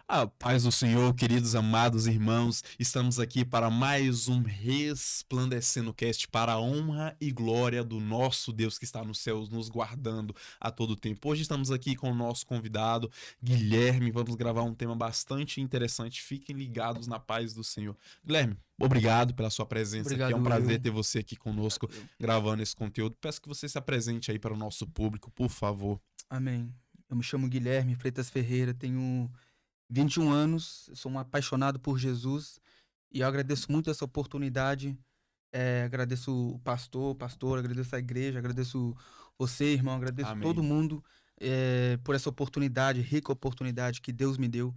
A paz do Senhor, queridos amados irmãos, estamos aqui para mais um Resplandecendo Cast para a honra e glória do nosso Deus que está nos céus, nos guardando a todo tempo. Hoje estamos aqui com o nosso convidado, Guilherme, vamos gravar um tema bastante interessante, fiquem ligados na paz do Senhor. Guilherme, obrigado pela sua presença aqui, é um Obrigado, prazer eu. ter você aqui conosco Eu. gravando esse conteúdo. Peço que você se apresente aí para o nosso público, por favor. Amém. Eu me chamo Guilherme Freitas Ferreira, tenho 21 anos, sou um apaixonado por Jesus e eu agradeço muito essa oportunidade. Agradeço o pastor, agradeço a igreja, agradeço você, irmão, agradeço todo Amém. mundo por essa oportunidade, rica oportunidade que Deus me deu.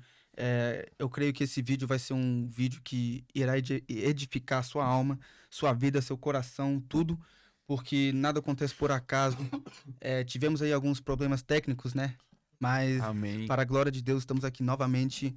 Eu creio que esse vídeo vai ser um vídeo que irá edificar sua alma, sua vida, seu coração, tudo, porque nada acontece por acaso. Tivemos aí alguns problemas técnicos, né? Mas, Amém. para a glória de Deus, estamos aqui novamente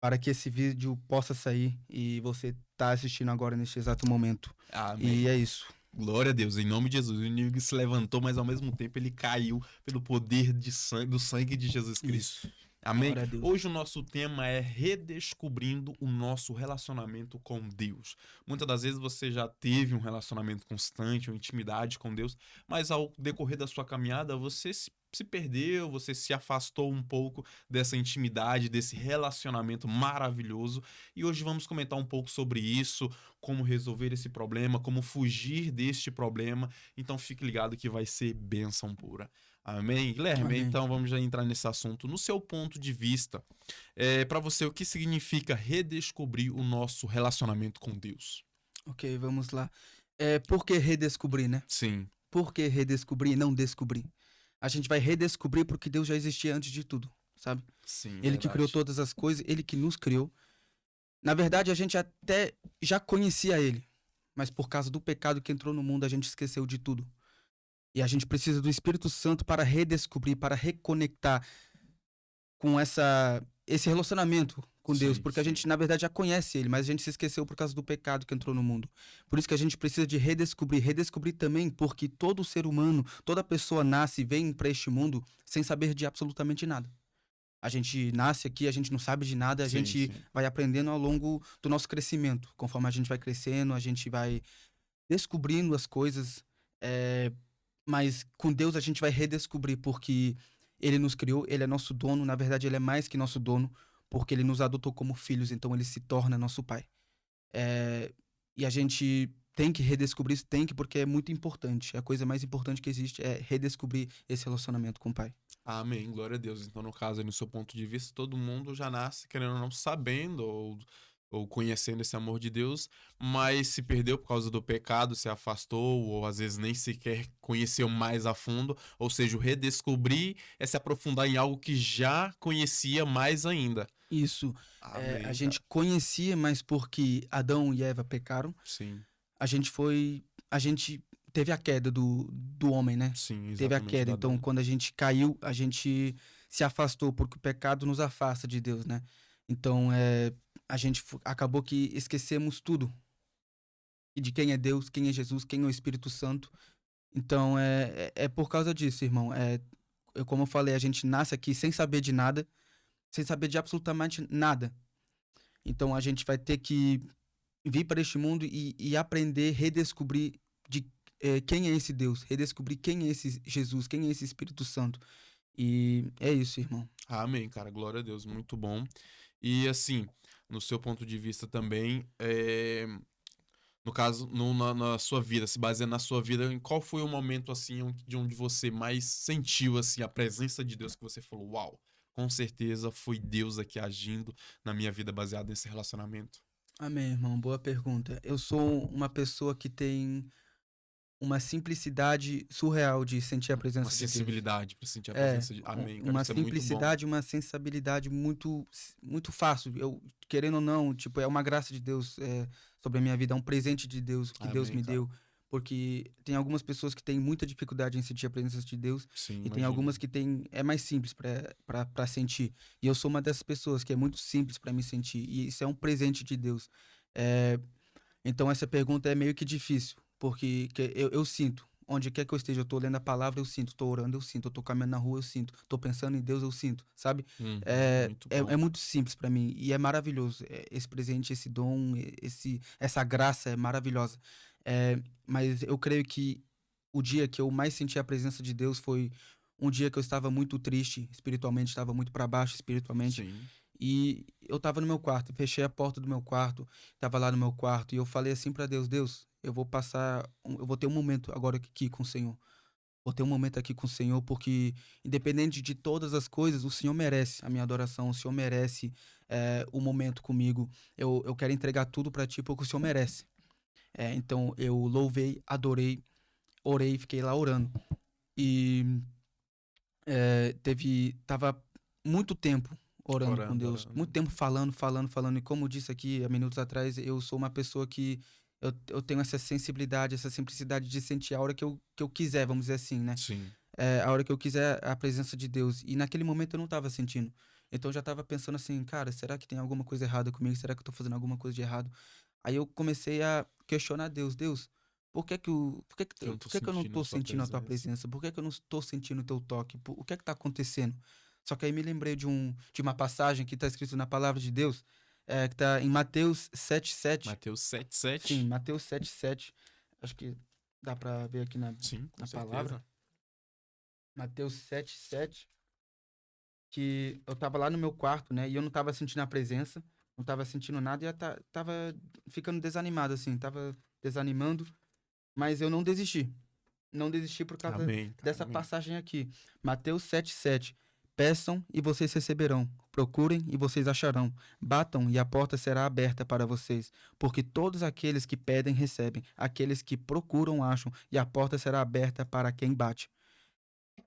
para que esse vídeo possa sair e você tá assistindo agora neste exato momento. E Amém. é isso. Glória a Deus, em nome de Jesus. O inimigo se levantou, mas ao mesmo tempo ele caiu pelo poder de sangue, do sangue de Jesus Cristo. Isso. Amém? Glória a Deus. Hoje o nosso tema é redescobrindo o nosso relacionamento com Deus. Muitas das vezes você já teve um relacionamento constante, uma intimidade com Deus, mas ao decorrer da sua caminhada você se perdeu, você se afastou um pouco dessa intimidade, desse relacionamento maravilhoso. E hoje vamos comentar um pouco sobre isso, como resolver esse problema, como fugir deste problema. Então fique ligado que vai ser bênção pura. Amém? Guilherme, Amém. então vamos já entrar nesse assunto. No seu ponto de vista, para você, o que significa redescobrir o nosso relacionamento com Deus? Ok, vamos lá. Por que redescobrir, né? Sim, Por que redescobrir e não descobrir? A gente vai redescobrir porque Deus já existia antes de tudo, sabe? sim, Ele que criou verdade. todas as coisas, ele que nos criou. Na verdade, a gente até já conhecia ele, mas por causa do pecado que entrou no mundo, a gente esqueceu de tudo. E a gente precisa do Espírito Santo para redescobrir, para reconectar com esse relacionamento com Deus, Sim, porque a sim. gente, na verdade, já conhece ele, mas a gente se esqueceu por causa do pecado que entrou no mundo. Por isso que a gente precisa de redescobrir. Redescobrir também porque todo ser humano, toda pessoa nasce e vem para este mundo sem saber de absolutamente nada. A gente nasce aqui, a gente não sabe de nada, a Sim, gente sim. vai aprendendo ao longo do nosso crescimento. Conforme a gente vai crescendo, a gente vai descobrindo as coisas, é, mas com Deus a gente vai redescobrir, porque Ele nos criou, Ele é nosso dono, na verdade Ele é mais que nosso dono, porque Ele nos adotou como filhos, então Ele se torna nosso Pai. É, e a gente tem que redescobrir isso, porque é muito importante. A coisa mais importante que existe é redescobrir esse relacionamento com o Pai. Amém, glória a Deus. Então, no caso, aí, no seu ponto de vista, todo mundo já nasce, querendo ou não, sabendo ou conhecendo esse amor de Deus, mas se perdeu por causa do pecado, se afastou, ou às vezes nem sequer conheceu mais a fundo. Ou seja, o redescobrir é se aprofundar em algo que já conhecia mais ainda. Isso, a Amém, gente cara. conhecia, mas porque Adão e Eva pecaram, Sim, a gente teve a queda do homem, né? sim, Teve a exatamente, queda. do Então, Adão. quando a gente caiu, a gente se afastou, porque o pecado nos afasta de Deus, né? Então, a gente acabou que esquecemos tudo. E de quem é Deus, quem é Jesus, quem é o Espírito Santo. Então, é por causa disso, irmão. Como eu falei, a gente nasce aqui sem saber de nada, sem saber de absolutamente nada. Então, a gente vai ter que vir para este mundo e aprender, redescobrir quem é esse Deus, redescobrir quem é esse Jesus, quem é esse Espírito Santo. E é isso, irmão. Amém, cara, glória a Deus, muito bom. E assim, no seu ponto de vista também, no caso, na sua vida, se baseando na sua vida, em qual foi o momento assim de onde você mais sentiu assim a presença de Deus que você falou, uau, com certeza foi Deus aqui agindo na minha vida baseado nesse relacionamento. Amém, irmão. Boa pergunta. Eu sou uma pessoa que tem uma simplicidade surreal de sentir a Uma presença de Deus. sensibilidade para sentir a É, presença de. Amém, cara, uma isso é muito bom. simplicidade, uma sensibilidade muito fácil. Eu, querendo ou não, tipo, é uma graça de Deus sobre a minha vida, é um presente de Deus que Deus Amém, me cara. deu. Porque tem algumas pessoas que têm muita dificuldade em sentir a presença de Deus Sim, e tem imagino. algumas que é mais simples para sentir. E eu sou uma dessas pessoas que é muito simples para me sentir. E isso é um presente de Deus. É, então essa pergunta é meio que difícil, porque eu sinto. onde quer que eu esteja, eu tô lendo a palavra, eu sinto, tô orando, eu sinto, eu tô caminhando na rua, eu sinto, tô pensando em Deus, eu sinto, sabe? Muito bom. É muito simples pra mim e é maravilhoso. Esse presente, esse dom, essa graça é maravilhosa. Mas eu creio que o dia que eu mais senti a presença de Deus foi um dia que eu estava muito triste espiritualmente, estava muito para baixo espiritualmente. Sim. E eu tava no meu quarto, fechei a porta do meu quarto, tava lá no meu quarto e eu falei assim pra Deus, Deus, eu vou passar, eu vou ter um momento agora aqui com o Senhor. Vou ter um momento aqui com o Senhor, porque independente de todas as coisas, o Senhor merece a minha adoração, o Senhor merece o momento comigo. Eu quero entregar tudo pra Ti, porque o Senhor merece. Então eu louvei, adorei, orei, fiquei lá orando. E tava muito tempo orando com Orando, Deus, muito orando. tempo falando. E como eu disse aqui há minutos atrás, eu sou uma pessoa que eu tenho essa sensibilidade, essa simplicidade de sentir a hora que eu quiser, vamos dizer assim, né? Sim. A hora que eu quiser a presença de Deus. E naquele momento eu não tava sentindo. Então eu já tava pensando assim, cara, será que tem alguma coisa errada comigo? Será que eu tô fazendo alguma coisa de errado? Aí eu comecei a questionar Deus, Deus, Que eu não tô por que que eu não sentindo a tô sua sentindo a tua presença. presença? Por que que eu não estou sentindo o teu toque? O que é que tá acontecendo? Só que aí me lembrei de uma passagem que tá escrito na palavra de Deus, que tá em Mateus 7:7. Mateus Sim, 7:7. Mateus 7:7. Acho que dá pra ver aqui Sim, com na palavra. certeza. Mateus 7:7, que eu tava lá no meu quarto, né? E eu não tava sentindo a presença, não tava sentindo nada e tava ficando desanimado, assim, tava desanimando, mas eu não desisti. Não desisti por causa Amém, cara, dessa amém. passagem aqui. Mateus 7:7. Peçam e vocês receberão. Procurem e vocês acharão. Batam e a porta será aberta para vocês. Porque todos aqueles que pedem recebem. Aqueles que procuram acham. E a porta será aberta para quem bate.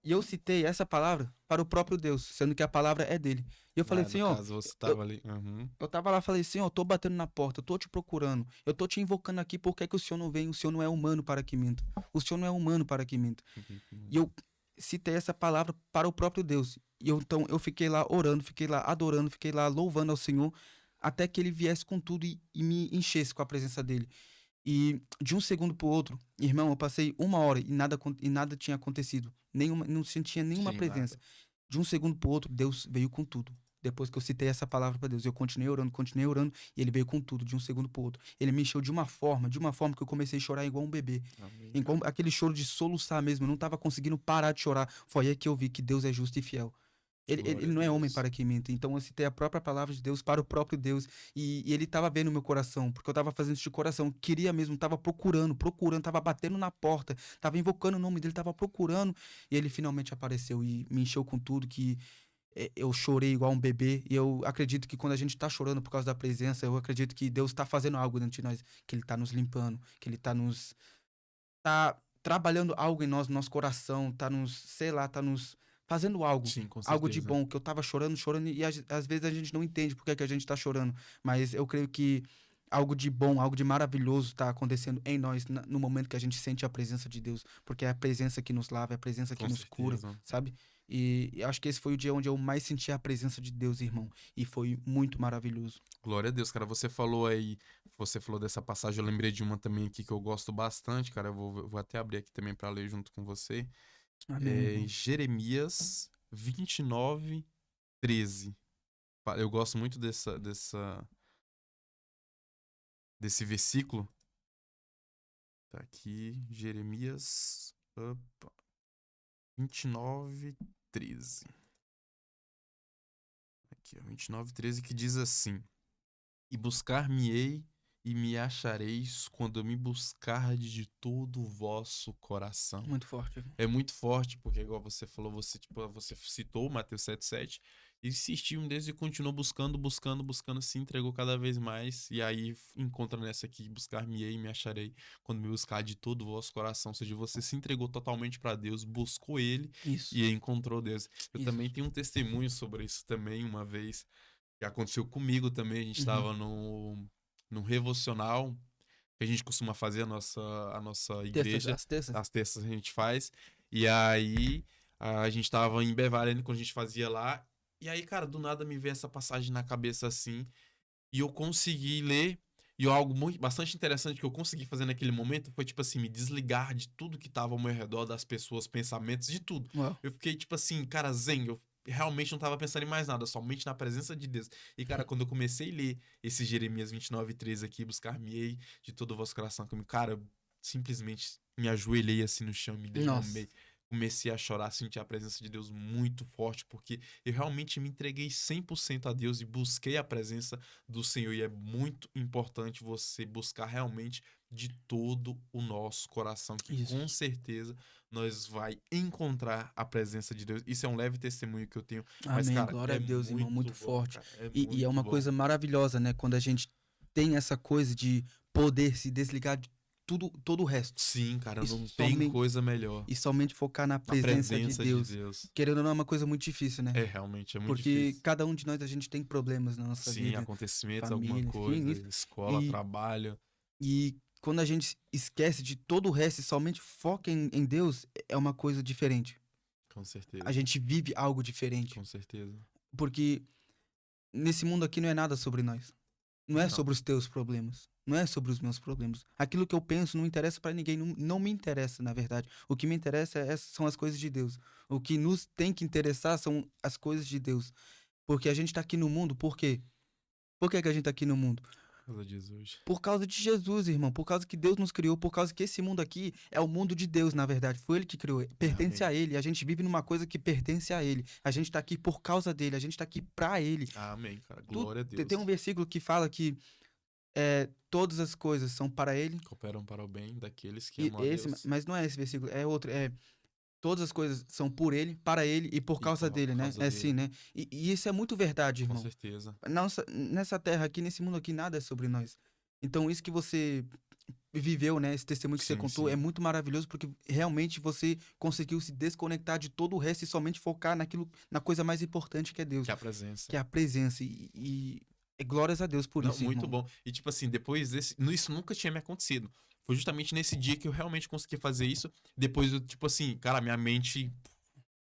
E eu citei essa palavra para o próprio Deus, sendo que a palavra é dele. E eu falei, No Senhor, caso, você eu, tava ali. Uhum. eu tava lá, falei, Senhor, eu tô batendo na porta, eu tô te procurando, eu tô te invocando aqui, por que que o Senhor não vem? O Senhor não é humano para que minta. O Senhor não é humano para que minta. E eu citei essa palavra para o próprio Deus. Então eu fiquei lá orando, fiquei lá adorando, fiquei lá louvando ao Senhor, até que ele viesse com tudo e me enchesse com a presença dele. E de um segundo pro outro, irmão, eu passei uma hora e nada tinha acontecido. Não sentia nenhuma Sim, presença. nada. De um segundo pro outro, Deus veio com tudo. Depois que eu citei essa palavra para Deus, eu continuei orando, e ele veio com tudo, de um segundo pro outro. Ele me encheu de uma forma que eu comecei a chorar igual um bebê. Amém, Igual cara. aquele choro de soluçar mesmo, eu não tava conseguindo parar de chorar. Foi aí que eu vi que Deus é justo e fiel. Glória a Ele não é homem Deus. para que minta. Então eu citei a própria palavra de Deus para o próprio Deus. E ele estava vendo o meu coração, porque eu estava fazendo isso de coração. Queria mesmo, estava procurando, estava batendo na porta, estava invocando o nome dele, estava procurando. E ele finalmente apareceu e me encheu com tudo, que eu chorei igual um bebê. E eu acredito que quando a gente está chorando por causa da presença, eu acredito que Deus está fazendo algo dentro de nós, que ele está nos limpando, que ele tá trabalhando algo em nós, no nosso coração, tá nos, sei lá, tá nos fazendo algo, Sim, com algo de certeza. bom, que eu tava chorando, e às vezes a gente não entende por que que a gente tá chorando, mas eu creio que algo de bom, algo de maravilhoso tá acontecendo em nós no momento que a gente sente a presença de Deus, porque é a presença que nos lava, é a presença que Com nos cura, certeza. sabe? E acho que esse foi o dia onde eu mais senti a presença de Deus, irmão, e foi muito maravilhoso. Glória a Deus, cara. Você falou dessa passagem, eu lembrei de uma também aqui que eu gosto bastante, cara. Eu vou até abrir aqui também pra ler junto com você. Amém, É irmão. Jeremias 29:13. Eu gosto muito desse versículo. Tá aqui, Jeremias 29:13. Aqui, ó, 29:13 que diz assim: E buscar-me-ei e me achareis quando me buscardes de todo o vosso coração. Muito forte, irmão. É muito forte, porque igual você falou, você citou o Mateus 7:7, e insistiu em Deus e continuou buscando, se entregou cada vez mais, e aí encontra nessa aqui, buscar-me-ei e me acharei, quando me buscar de todo o vosso coração, ou seja, você se entregou totalmente para Deus, buscou Ele Isso, e encontrou Deus. Eu isso. também tenho um testemunho sobre isso também, uma vez, que aconteceu comigo também, a gente Uhum. estava no Revocional, que a gente costuma fazer a nossa Terças, igreja, as terças. às terças a gente faz. E aí a gente tava em Bevarene quando a gente fazia lá. E aí, cara, do nada me veio essa passagem na cabeça assim. E eu consegui ler. E algo bastante interessante que eu consegui fazer naquele momento foi, tipo assim, me desligar de tudo que tava ao meu redor, das pessoas, pensamentos, de tudo. Uau. Eu fiquei, tipo assim, cara, zen. Eu realmente não tava pensando em mais nada, somente na presença de Deus. E, cara, quando eu comecei a ler esse Jeremias 29:13 aqui, buscar-me-ei de todo o vosso coração comigo, cara, eu simplesmente me ajoelhei assim no chão, me Nossa. derramei. Comecei a chorar, senti a presença de Deus muito forte, porque eu realmente me entreguei 100% a Deus e busquei a presença do Senhor. E é muito importante você buscar realmente de todo o nosso coração, que Isso. com certeza nós vai encontrar a presença de Deus. Isso é um leve testemunho que eu tenho, mas, Amém. cara, Glória é a Deus, irmão. muito Muito bom, forte. cara, é E é muito uma bom. coisa maravilhosa, né? Quando a gente tem essa coisa de poder se desligar de tudo, todo o resto. Sim, cara, E não tem somente, coisa melhor. e somente focar na Na presença de presença de Deus. Deus. Querendo ou não, é uma coisa muito difícil, né? É, realmente, é muito Porque difícil. cada um de nós, a gente tem problemas na nossa Sim, vida, acontecimentos, alguma família, enfim, coisa, isso. escola, E, trabalho. e quando a gente esquece de todo o resto e somente foca em Deus, é uma coisa diferente. Com A certeza, gente vive algo diferente. com certeza. Porque nesse mundo aqui não é nada sobre nós. Não é Não, sobre os teus problemas. Não é sobre os meus problemas. Aquilo que eu penso não interessa pra ninguém. Não, não me interessa, na verdade. O que me interessa são as coisas de Deus. O que nos tem que interessar são as coisas de Deus. Porque a gente tá aqui no mundo, por quê? Por que que a gente tá aqui no mundo? por causa de Jesus. Por causa de Jesus, irmão. Por causa que Deus nos criou. Por causa que esse mundo aqui é o mundo de Deus, na verdade. Foi Ele que criou. Pertence Amém. a Ele. A gente vive numa coisa que pertence a Ele. A gente tá aqui por causa dele. A gente tá aqui pra Ele. Amém, cara. Tu, Glória a tem um Deus. versículo que fala que todas as coisas são para Ele. Cooperam para o bem daqueles que E amam a esse, Deus mas não é esse versículo, é outro. É todas as coisas são por Ele, para Ele e por e causa dele, por né? causa É assim, dele. né? E isso é muito verdade, Com irmão. certeza. Nessa terra aqui, nesse mundo aqui, nada é sobre nós. Então, isso que você viveu, né? Esse testemunho que você Sim, contou é sim. muito maravilhoso porque realmente você conseguiu se desconectar de todo o resto e somente focar naquilo, na coisa mais importante que é Deus, Que é a presença. que é a presença. E glórias a Deus por Não, isso, muito irmão. bom. E, tipo assim, depois desse. Isso nunca tinha me acontecido. Foi justamente nesse dia que eu realmente consegui fazer isso. Depois eu, tipo assim, cara, minha mente.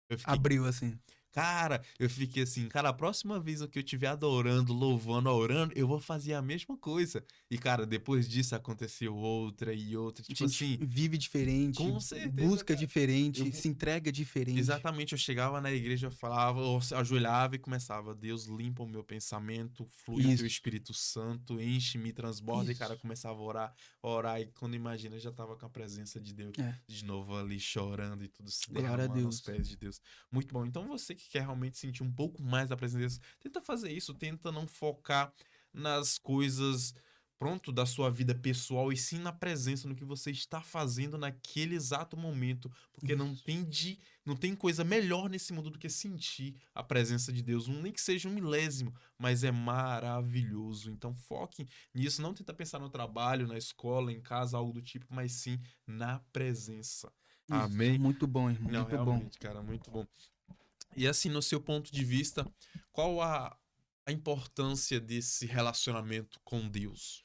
Eu fiquei. Abriu assim. Cara, eu fiquei assim, cara, a próxima vez que eu estiver adorando, louvando, orando, eu vou fazer a mesma coisa. E, cara, depois disso aconteceu outra e outra. A Tipo gente assim, vive diferente, com certeza, busca cara. Eu, diferente, se entrega diferente. exatamente, eu chegava na igreja, eu falava, eu ajoelhava e começava, Deus limpa o meu pensamento, flui o teu Isso, Espírito Santo, enche-me, transborda, e cara, isso. começava a orar, orar, e quando imagina, eu já tava com a presença de Deus, É, de novo ali chorando e tudo se glória a derramando aos Deus. pés de Deus. Muito bom. Então você que quer realmente sentir um pouco mais da presença de Deus, tenta fazer isso, tenta não focar nas coisas pronto da sua vida pessoal e sim na presença no que você está fazendo naquele exato momento, porque Isso. não tem coisa melhor nesse mundo do que sentir a presença de Deus, nem que seja um milésimo, mas é maravilhoso. Então foque nisso, não tenta pensar no trabalho, na escola, em casa, algo do tipo, mas sim na presença. Isso. Amém? Muito bom, irmão. Não, Muito bom. realmente, cara, muito bom. E assim, no seu ponto de vista, qual a importância desse relacionamento com Deus?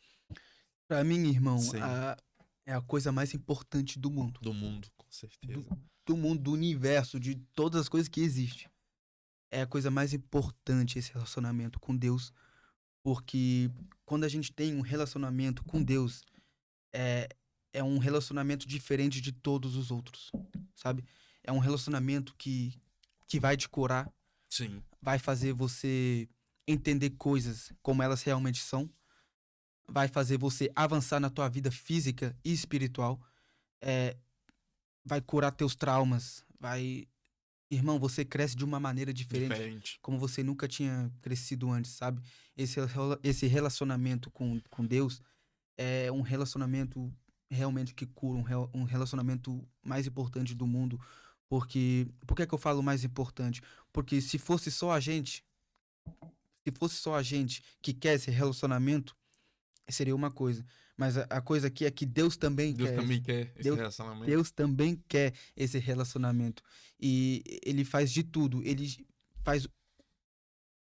Pra mim, irmão, Sim, é a coisa mais importante do mundo. do mundo, com Do, certeza. do mundo, do universo, de todas as coisas que existem. É a coisa mais importante esse relacionamento com Deus. Porque quando a gente tem um relacionamento com Deus, é, é um relacionamento diferente de todos os outros, sabe? É um relacionamento que vai te curar, Sim, vai fazer você entender coisas como elas realmente são, vai fazer você avançar na tua vida física e espiritual, é, vai curar teus traumas, vai... Irmão, você cresce de uma maneira diferente, diferente. como você nunca tinha crescido antes, sabe? Esse relacionamento com Deus é um relacionamento realmente que cura, um relacionamento mais importante do mundo. Porque, por que é que eu falo mais importante? Porque se fosse só a gente que quer esse relacionamento, seria uma coisa. Mas a coisa aqui é que Deus também Deus quer. também quer esse Deus, relacionamento. Deus também quer esse relacionamento. E ele faz de tudo. Ele faz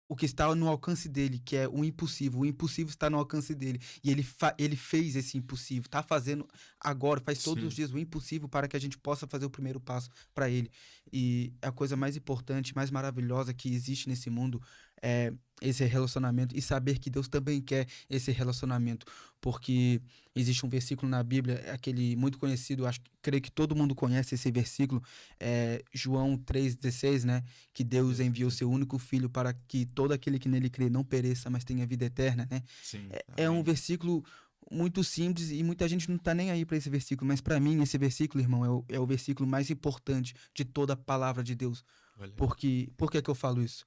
o que está no alcance dele, que é o impossível. O impossível está no alcance dele. E ele fez esse impossível. Está fazendo agora, faz todos os Sim, dias o impossível para que a gente possa fazer o primeiro passo para ele. E a coisa mais importante, mais maravilhosa que existe nesse mundo esse relacionamento e saber que Deus também quer esse relacionamento, porque existe um versículo na Bíblia, aquele muito conhecido, creio que todo mundo conhece esse versículo, João 3,16, né? Que Deus enviou seu único filho para que todo aquele que nele crê não pereça, mas tenha vida eterna, né? Sim, É um amém. versículo muito simples e muita gente não tá nem aí para esse versículo, mas para mim esse versículo, irmão, é o versículo mais importante de toda a palavra de Deus. Olha aí. Por que que eu falo isso?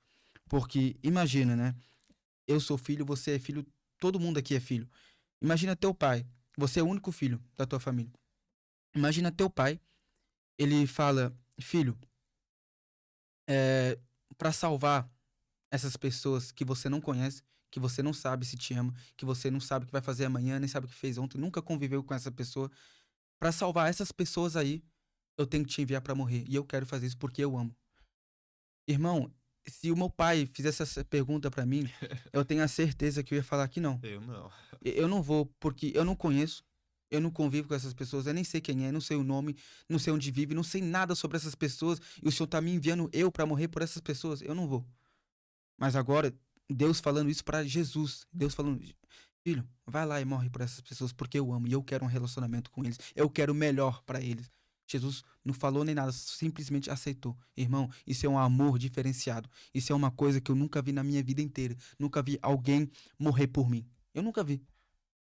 Porque imagina, né? Eu sou filho, você é filho, todo mundo aqui é filho. Imagina teu pai, você é o único filho da tua família. Imagina teu pai, ele fala, filho, para salvar essas pessoas que você não conhece, que você não sabe se te ama, que você não sabe o que vai fazer amanhã, nem sabe o que fez ontem, nunca conviveu com essa pessoa, para salvar essas pessoas aí, eu tenho que te enviar para morrer. E eu quero fazer isso porque eu amo. Irmão, se o meu pai fizesse essa pergunta para mim, eu tenho a certeza que eu ia falar que não. Eu não. Eu não vou, porque eu não conheço, eu não convivo com essas pessoas, eu nem sei quem é, não sei o nome, não sei onde vive, não sei nada sobre essas pessoas, e o Senhor tá me enviando eu para morrer por essas pessoas. Eu não vou. Mas agora, Deus falando isso para Jesus, Deus falando, filho, vai lá e morre por essas pessoas porque eu amo e eu quero um relacionamento com eles, eu quero o melhor para eles. Jesus não falou nem nada, simplesmente aceitou. Irmão, isso é um amor diferenciado. Isso é uma coisa que eu nunca vi na minha vida inteira. Nunca vi alguém morrer por mim. Eu nunca vi.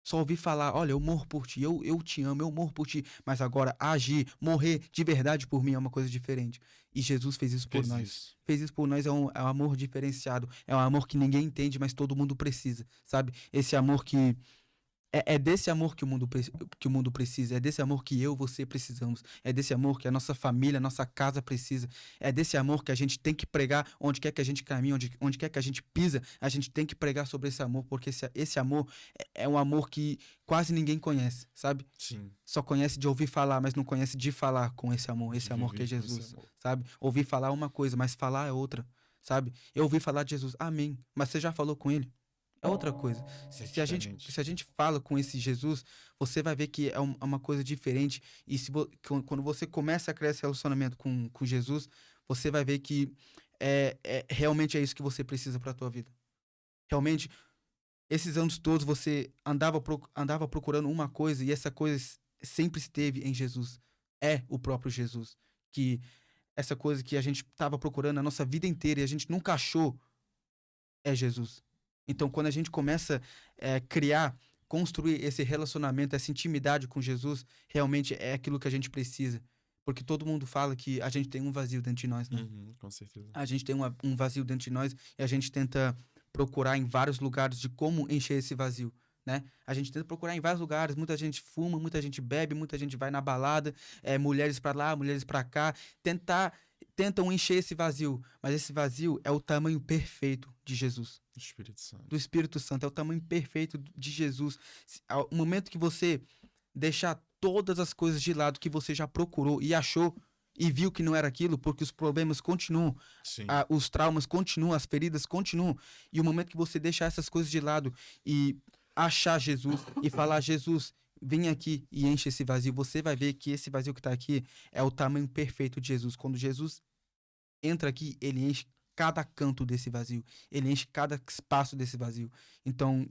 Só ouvi falar, olha, eu morro por ti, eu te amo, eu morro por ti. Mas agora, agir, morrer de verdade por mim é uma coisa diferente. E Jesus fez isso por Fez nós. isso. Fez isso por nós, é um amor diferenciado. É um amor que ninguém entende, mas todo mundo precisa, sabe? Esse amor que é desse amor que o mundo precisa, é desse amor que eu e você precisamos, é desse amor que a nossa família, a nossa casa precisa, é desse amor que a gente tem que pregar onde quer que a gente caminhe, onde quer que a gente pisa, a gente tem que pregar sobre esse amor, porque esse amor é um amor que quase ninguém conhece, sabe? Sim, Só conhece de ouvir falar, mas não conhece de falar com de esse amor que é viver com esse Jesus, amor. sabe? Ouvir falar é uma coisa, mas falar é outra, sabe? Eu ouvi falar de Jesus, amém, mas você já falou com ele? É outra coisa. É Se diferente. a gente fala com esse Jesus, você vai ver que é uma coisa diferente. E quando você começa a criar esse relacionamento com Jesus, você vai ver que realmente é isso que você precisa para a tua vida. Realmente, esses anos todos você andava procurando uma coisa e essa coisa sempre esteve em Jesus. É o próprio Jesus. Que essa coisa que a gente estava procurando a nossa vida inteira e a gente nunca achou é Jesus. Então, quando a gente começa a criar, construir esse relacionamento, essa intimidade com Jesus, realmente é aquilo que a gente precisa. Porque todo mundo fala que a gente tem um vazio dentro de nós, né? Uhum, com certeza. A gente tem um vazio dentro de nós e a gente tenta procurar em vários lugares de como encher esse vazio, né? A gente tenta procurar em vários lugares, muita gente fuma, muita gente bebe, muita gente vai na balada, mulheres para lá, mulheres para cá, tentam encher esse vazio, mas esse vazio é o tamanho perfeito de Jesus, Espírito do Santo. Espírito Santo, é o tamanho perfeito de Jesus. Ao momento que você deixar todas as coisas de lado que você já procurou e achou e viu que não era aquilo, porque os problemas continuam, Sim. os traumas continuam, as feridas continuam, e o momento que você deixar essas coisas de lado e achar Jesus e falar, Jesus, vem aqui e enche esse vazio, você vai ver que esse vazio que está aqui é o tamanho perfeito de Jesus. Quando Jesus entra aqui, ele enche cada canto desse vazio, ele enche cada espaço desse vazio. Então,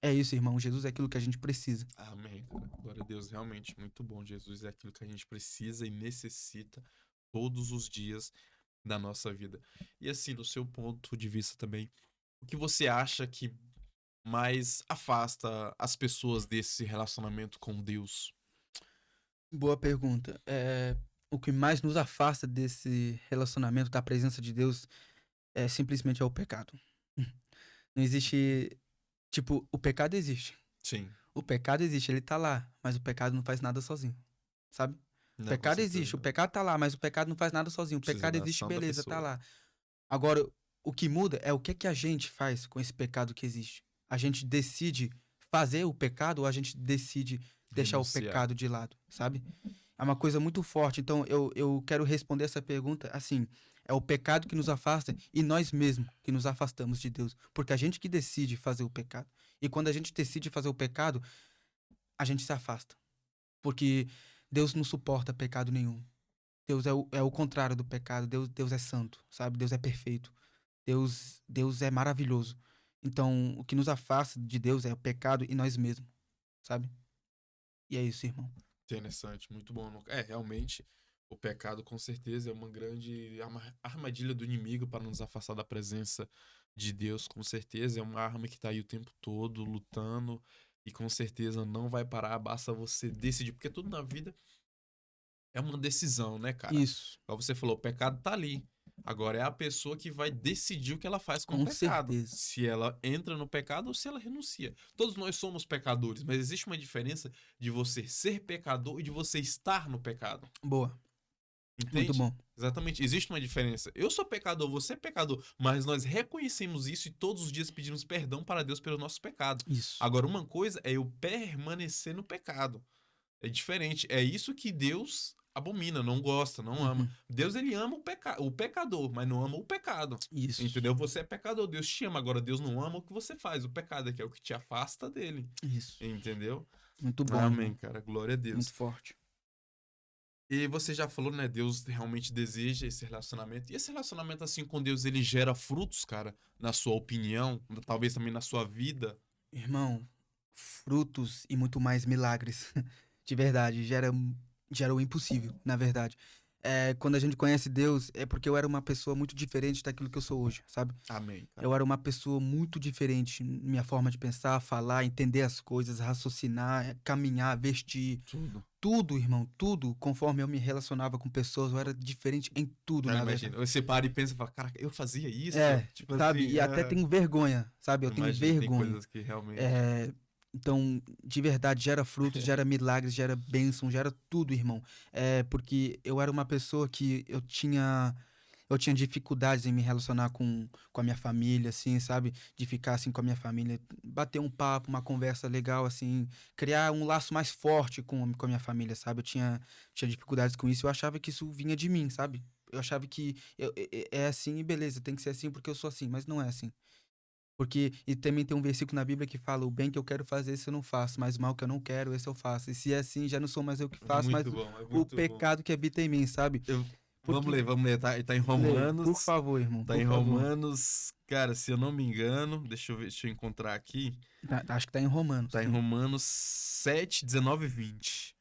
é isso, irmão. Jesus é aquilo que a gente precisa. Amém, cara. Glória a Deus, realmente muito bom. Jesus é aquilo que a gente precisa e necessita todos os dias da nossa vida. E assim, do seu ponto de vista também, o que você acha que mais afasta as pessoas desse relacionamento com Deus? Boa pergunta. O que mais nos afasta desse relacionamento, da presença de Deus, simplesmente é o pecado. Não existe. Tipo, o pecado existe. Sim, O pecado existe, ele tá lá, mas o pecado não faz nada sozinho, sabe? O não, com pecado certeza existe, o não. pecado tá lá, mas o pecado não faz nada sozinho. O Precisa pecado da existe, ação da beleza, tá pessoa. lá. Agora, o que muda é o que é que a gente faz com esse pecado que existe. A gente decide fazer o pecado ou a gente decide deixar o Renunciar. pecado de lado, sabe? É uma coisa muito forte. Então, eu quero responder essa pergunta assim: é o pecado que nos afasta e nós mesmos que nos afastamos de Deus. Porque a gente que decide fazer o pecado. E quando a gente decide fazer o pecado, a gente se afasta. Porque Deus não suporta pecado nenhum. Deus é o contrário do pecado. Deus é santo, sabe? Deus é perfeito. Deus é maravilhoso. Então, o que nos afasta de Deus é o pecado e nós mesmos, sabe? E é isso, irmão. Interessante, muito bom. Realmente, o pecado com certeza é uma grande armadilha do inimigo para nos afastar da presença de Deus, com certeza. É uma arma que tá aí o tempo todo lutando e com certeza não vai parar, basta você decidir, porque tudo na vida é uma decisão, né, cara? Isso, Como você falou, o pecado tá ali. Agora é a pessoa que vai decidir o que ela faz com o com pecado. certeza. Se ela entra no pecado ou se ela renuncia. Todos nós somos pecadores, mas existe uma diferença de você ser pecador e de você estar no pecado. Boa, muito Entende? bom. Exatamente. Existe uma diferença. Eu sou pecador, você é pecador, mas nós reconhecemos isso e todos os dias pedimos perdão para Deus pelos nossos pecados. Isso. Agora, uma coisa é eu permanecer no pecado. É diferente. É isso que Deus abomina, não gosta, não ama. Uhum. Deus, ele ama o pecador, mas não ama o pecado. Isso, Entendeu? Você é pecador, Deus te ama. Agora, Deus não ama o que você faz. O pecado é que é o que te afasta dele. isso. Entendeu? Muito bom, Amém, irmão. cara. Glória a Muito Deus. forte. E você já falou, né? Deus realmente deseja esse relacionamento. E esse relacionamento, assim, com Deus, ele gera frutos, cara, na sua opinião, talvez também na sua vida. Irmão, frutos e muito mais milagres. De verdade, gera o impossível, na verdade. Quando a gente conhece Deus, é porque eu era uma pessoa muito diferente daquilo que eu sou hoje, sabe? Amém, cara. Eu era uma pessoa muito diferente, minha forma de pensar, falar, entender as coisas, raciocinar, caminhar, vestir, Tudo. tudo, irmão, tudo, conforme eu me relacionava com pessoas, eu era diferente em tudo, Eu na verdade. imagino. Você para e pensa e fala, cara, eu fazia isso? Tipo Sabe? assim, E até tenho vergonha, sabe? Eu tenho imagino, tem vergonha. coisas que realmente. É, então, de verdade, gera frutos, gera milagres, gera bênção, gera tudo, irmão. Porque eu era uma pessoa que eu tinha dificuldades em me relacionar com a minha família, assim, sabe? De ficar assim com a minha família, bater um papo, uma conversa legal, assim, criar um laço mais forte com a minha família, sabe? Eu tinha dificuldades com isso, eu achava que isso vinha de mim, sabe? Eu achava que é assim e beleza, tem que ser assim porque eu sou assim, mas não é assim. Porque, e também tem um versículo na Bíblia que fala: o bem que eu quero fazer, esse eu não faço, mas o mal que eu não quero, esse eu faço. E se é assim, já não sou mais eu que faço, mas Muito bom, é o muito bom. pecado que habita em mim, sabe? Eu- Vamos Porque, ler, vamos ler. Tá em lê, por Romanos. favor, irmão, Tá por em favor. Romanos. Cara, se eu não me engano, deixa eu ver, deixa eu encontrar aqui. Acho que tá em Romanos, Tá em sim. Romanos 7, 19 e 20.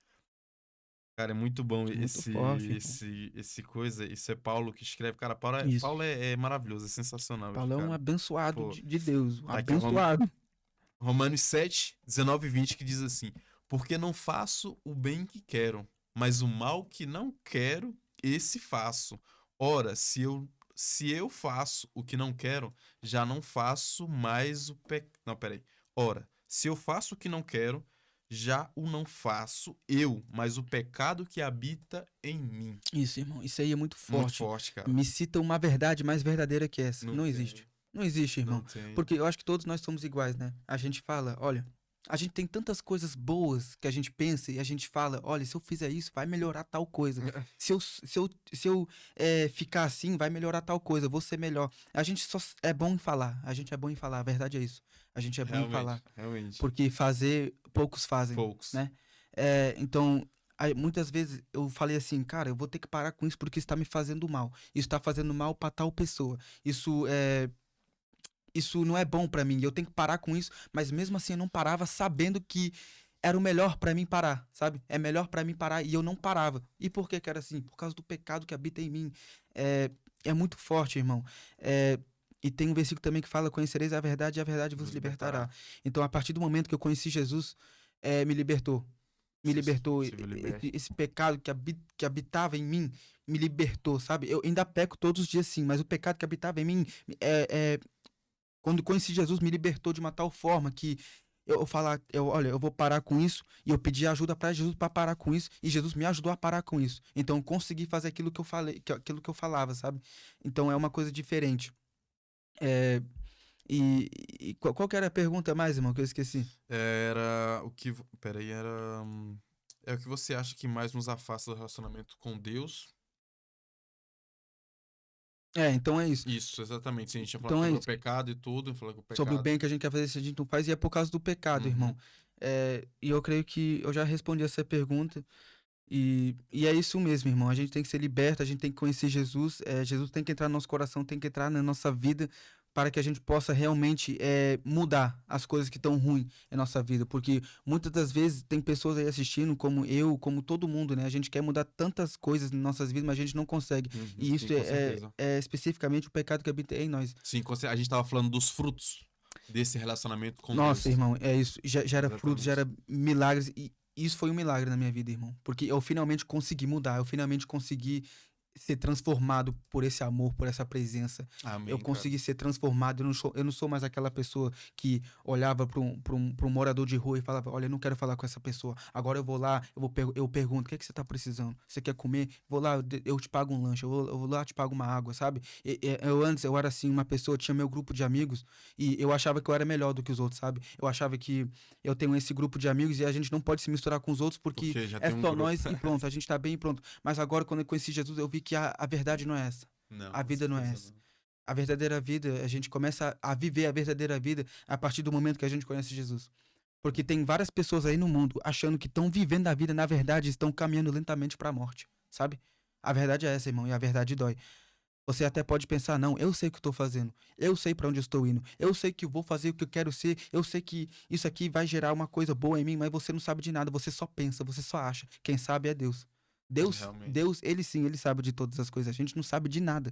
Cara, é muito bom Muito esse, forte, irmão. esse coisa. Isso é Paulo que escreve. Cara, Isso. Paulo é maravilhoso, é sensacional, Paulo é um cara. abençoado Pô, de Deus, um tá aqui, abençoado. Romanos 7, 19 e 20, que diz assim: porque não faço o bem que quero, mas o mal que não quero, esse faço. Ora, se eu faço o que não quero, já não faço mais o pecado. Não, peraí. Ora, se eu faço o que não quero, já o não faço eu, mas o pecado que habita em mim. Isso, irmão, isso aí é muito Muito forte. forte, cara. Me cita uma verdade mais verdadeira que essa. Não Não tem, existe. Não existe, não irmão. tem. Porque eu acho que todos nós somos iguais, né? A gente fala, olha, a gente tem tantas coisas boas que a gente pensa e a gente fala, olha, se eu fizer isso, vai melhorar tal coisa. Se eu ficar assim, vai melhorar tal coisa, eu vou ser melhor. A gente só é bom em falar. A gente é bom em falar, a verdade é isso. A gente é bom em falar. Realmente, realmente. Porque fazer, poucos fazem, Poucos. né? Então, aí, muitas vezes eu falei assim, cara, eu vou ter que parar com isso porque está me fazendo mal. Isso está fazendo mal para tal pessoa. Isso não é bom para mim. Eu tenho que parar com isso, mas mesmo assim eu não parava sabendo que era o melhor para mim parar, sabe? É melhor para mim parar e eu não parava. E por que que era assim? Por causa do pecado que habita em mim. É, é muito forte, irmão. E tem um versículo também que fala: conhecereis a verdade e a verdade vos Nos libertará. libertará. Então, a partir do momento que eu conheci Jesus, me libertou. Me libertou. Se liberte. Esse pecado que habitava em mim me libertou, sabe? Eu ainda peco todos os dias, sim, mas o pecado que habitava em mim, quando conheci Jesus, me libertou de uma tal forma que olha, eu vou parar com isso, e eu pedi ajuda para Jesus para parar com isso, e Jesus me ajudou a parar com isso. Então, eu consegui fazer aquilo que eu falei, aquilo que eu falava, sabe? Então, é uma coisa diferente. É, e qual que era a pergunta mais, irmão, que eu esqueci? Era o que. Peraí, era. É o que você acha que mais nos afasta do relacionamento com Deus? Então é isso. Isso, exatamente. Sim, a gente tinha falado Então é sobre o isso. pecado e tudo, falou que o Sobre o pecado. bem que a gente quer fazer se a gente não faz, e é por causa do pecado, irmão. Uhum. E eu creio que eu já respondi essa pergunta. E é isso mesmo, irmão. A gente tem que ser liberto, a gente tem que conhecer Jesus. Jesus tem que entrar no nosso coração, tem que entrar na nossa vida para que a gente possa realmente mudar as coisas que estão ruins em nossa vida. Porque muitas das vezes tem pessoas aí assistindo, como eu, como todo mundo, né? A gente quer mudar tantas coisas em nossas vidas, mas a gente não consegue. Uhum, E sim, isso com certeza. é especificamente o pecado que habita em nós. Sim, a gente tava falando dos frutos desse relacionamento com Nossa, Deus. irmão, é isso. Já era fruto, já Exatamente. era milagres. E isso foi um milagre na minha vida, irmão. Porque eu finalmente consegui mudar, eu finalmente consegui ser transformado por esse amor, por essa presença. Eu Amém, cara. consegui ser transformado. Eu não sou mais aquela pessoa que olhava para um morador de rua e falava: Olha, eu não quero falar com essa pessoa. Agora eu vou lá, eu pergunto: O que é que você tá precisando? Você quer comer? Vou lá, eu te pago um lanche. Eu vou lá, te pago uma água, sabe? Antes eu era assim, uma pessoa, tinha meu grupo de amigos e eu achava que eu era melhor do que os outros, sabe? Eu achava que eu tenho esse grupo de amigos e a gente não pode se misturar com os outros porque Porque já é tem um só grupo. nós e pronto, a gente tá bem e pronto. Mas agora, quando eu conheci Jesus, eu vi que a verdade não é essa. Não, A com vida não é certeza essa. não. A verdadeira vida, a gente começa a viver a verdadeira vida a partir do momento que a gente conhece Jesus. Porque tem várias pessoas aí no mundo achando que estão vivendo a vida, na verdade, estão caminhando lentamente para a morte, sabe? A verdade é essa, irmão, e a verdade dói. Você até pode pensar: não, eu sei o que estou fazendo, eu sei para onde eu estou indo, eu sei que eu vou fazer o que eu quero ser, eu sei que isso aqui vai gerar uma coisa boa em mim, mas você não sabe de nada, você só pensa, você só acha. Quem sabe é Deus. Realmente. Deus, ele sim, ele sabe de todas as coisas. A gente não sabe de nada.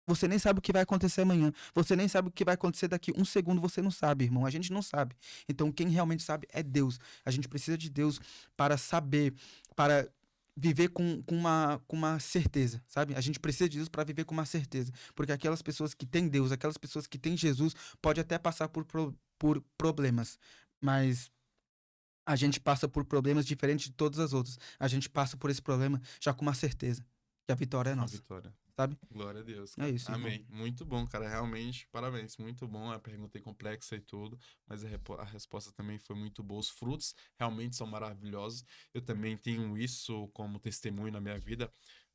Você nem sabe o que vai acontecer amanhã. Você nem sabe o que vai acontecer daqui um segundo. Você não sabe, irmão. A gente não sabe. Então, quem realmente sabe é Deus. A gente precisa de Deus para saber, para viver com uma certeza, sabe? A gente precisa de Deus para viver com uma certeza. Porque aquelas pessoas que têm Deus, aquelas pessoas que têm Jesus, pode até passar por problemas. Mas a gente passa por problemas diferentes de todas as outras. A gente passa por esse problema já com uma certeza. Que a vitória é Com a nossa, vitória. sabe? Glória a Deus, É cara. isso, irmão. Amém. Muito bom, cara. Realmente, parabéns. Muito bom. A pergunta é complexa e tudo, mas a resposta também foi muito boa. Os frutos realmente são maravilhosos. Eu também tenho isso como testemunho na minha vida.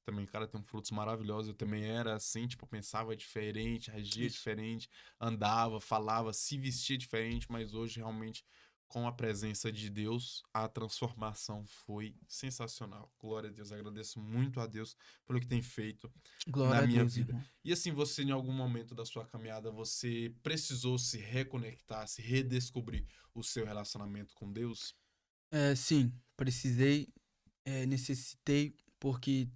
Também, cara, tem frutos maravilhosos. Eu também era assim, tipo, pensava diferente, agia Isso. diferente, andava, falava, se vestia diferente, mas hoje realmente com a presença de Deus, a transformação foi sensacional. Glória a Deus, agradeço muito a Deus pelo que tem feito na Glória a minha Deus, vida. irmão. E assim, você em algum momento da sua caminhada, você precisou se reconectar, se redescobrir o seu relacionamento com Deus? Sim, precisei, necessitei, porque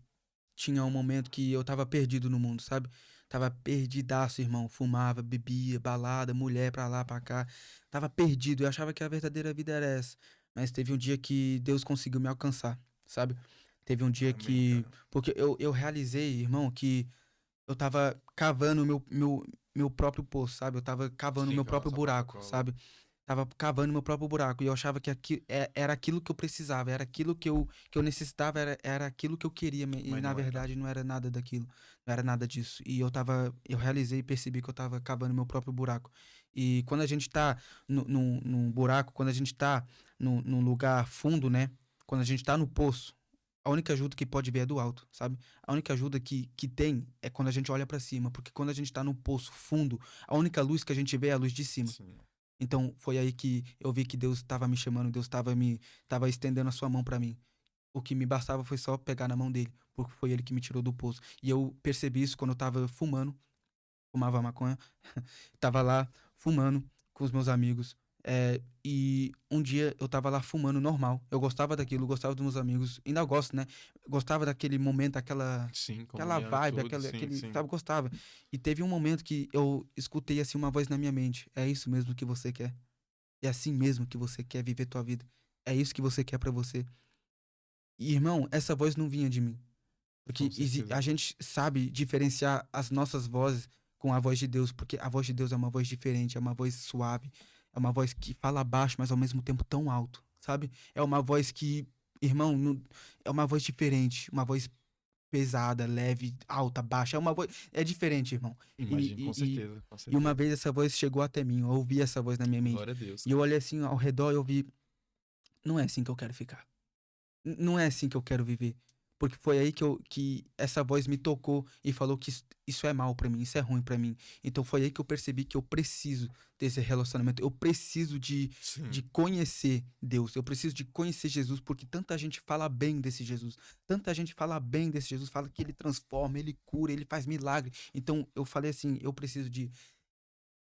tinha um momento que eu tava perdido no mundo, sabe? Tava perdidaço, irmão. Fumava, bebia, balada, mulher pra lá, pra cá. Tava perdido. Eu achava que a verdadeira vida era essa. Mas teve um dia que Deus conseguiu me alcançar, sabe? Teve um dia Amém, que. cara. Porque eu realizei, irmão, que eu tava cavando meu próprio poço, sabe? Eu tava cavando Sim, meu com a próprio nossa própria buraco, cova. sabe? Tava cavando meu próprio buraco. E eu achava que era aquilo que eu precisava, era aquilo que eu necessitava, era aquilo que eu queria. E Mas na não era. verdade não era nada daquilo. Não era nada disso. E eu realizei e percebi que eu tava cavando meu próprio buraco. E quando a gente tá num buraco, quando a gente tá num lugar fundo, né? Quando a gente tá no poço, a única ajuda que pode vir é do alto, sabe? A única ajuda que tem é quando a gente olha pra cima, porque quando a gente tá no poço fundo, a única luz que a gente vê é a luz de cima. Sim. Então foi aí que eu vi que Deus estava me chamando, Deus estava estendendo a sua mão pra mim. O que me bastava foi só pegar na mão dele, porque foi ele que me tirou do poço. E eu percebi isso quando eu tava fumando, fumava maconha, tava lá fumando com os meus amigos. E um dia eu tava lá fumando normal. Eu gostava daquilo, gostava dos meus amigos, ainda gosto, né? Gostava daquele momento, Sim, aquela comunhão e vibe, tudo. Sim, sim. sabe, gostava. E teve um momento que eu escutei assim uma voz na minha mente: é isso mesmo que você quer? É assim mesmo que você quer viver tua vida? É isso que você quer pra você? E, irmão, essa voz não vinha de mim. Com Porque certeza, a cara. gente sabe diferenciar as nossas vozes com a voz de Deus, porque a voz de Deus é uma voz diferente, é uma voz suave, é uma voz que fala baixo, mas ao mesmo tempo tão alto, sabe? É uma voz que, irmão, é uma voz diferente, uma voz pesada, leve, alta, baixa, é uma voz, é diferente, irmão. E, Imagino, com e, e, certeza, com e uma certeza. vez essa voz chegou até mim, eu ouvi essa voz na minha mente, Glória a Deus, e eu cara. olhei assim ao redor e eu vi: não é assim que eu quero ficar. Não é assim que eu quero viver. Porque foi aí que essa voz me tocou e falou que isso é mal pra mim, isso é ruim pra mim. Então foi aí que eu percebi que eu preciso desse relacionamento. Eu preciso de Sim. conhecer Deus. Eu preciso de conhecer Jesus, porque tanta gente fala bem desse Jesus. Tanta gente fala bem desse Jesus, fala que ele transforma, ele cura, ele faz milagre. Então eu falei assim, eu preciso de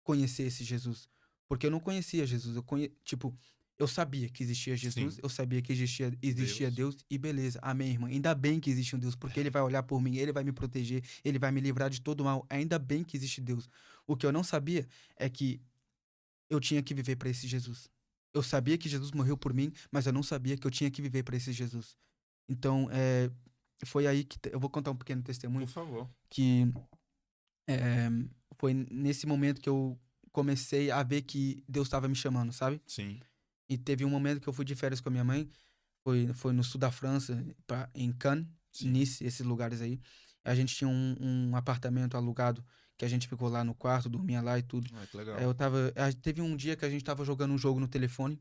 conhecer esse Jesus. Porque eu não conhecia Jesus. Tipo, eu sabia que existia Jesus, Sim. eu sabia que existia Deus. Deus, e beleza, amém, irmã. Ainda bem que existe um Deus, porque ele vai olhar por mim, ele vai me proteger, ele vai me livrar de todo mal. Ainda bem que existe Deus. O que eu não sabia é que eu tinha que viver para esse Jesus. Eu sabia que Jesus morreu por mim, mas eu não sabia que eu tinha que viver para esse Jesus. Então, foi aí que eu vou contar um pequeno Por testemunho favor. que é, foi nesse momento que eu comecei a ver que Deus estava me chamando, sabe? Sim. E teve um momento que eu fui de férias com a minha mãe, foi no sul da França, em Cannes, Sim. Nice, esses lugares aí. A gente tinha um apartamento alugado que a gente ficou lá no quarto, dormia lá e tudo. Ah, que legal. Teve um dia que a gente tava jogando um jogo no telefone.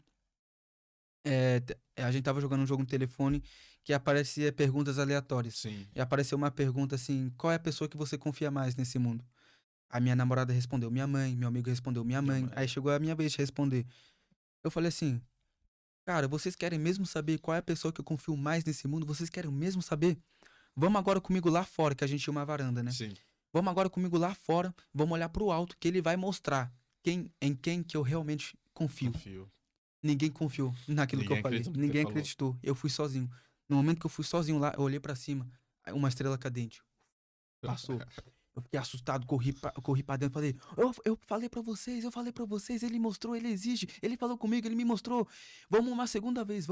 A gente tava jogando um jogo no telefone que aparecia perguntas aleatórias. Sim. E apareceu uma pergunta assim: qual é a pessoa que você confia mais nesse mundo? A minha namorada respondeu minha mãe, meu amigo respondeu minha Minha mãe. Aí mãe. chegou a minha vez de responder. Eu falei assim: cara, vocês querem mesmo saber qual é a pessoa que eu confio mais nesse mundo? Vocês querem mesmo saber? Vamos agora comigo lá fora, que a gente tinha uma varanda, né? Sim. Vamos agora comigo lá fora, vamos olhar pro alto, que ele vai mostrar em quem que eu realmente confio. Confio. Ninguém confiou naquilo que eu Ninguém falei. acredita no que você Ninguém falou. acreditou. Eu fui sozinho. No momento que eu fui sozinho lá, eu olhei pra cima, uma estrela cadente. Passou. Eu fiquei assustado, corri pra dentro, falei, eu falei pra vocês, ele mostrou, ele existe, ele falou comigo, ele me mostrou. Vamos uma segunda vez,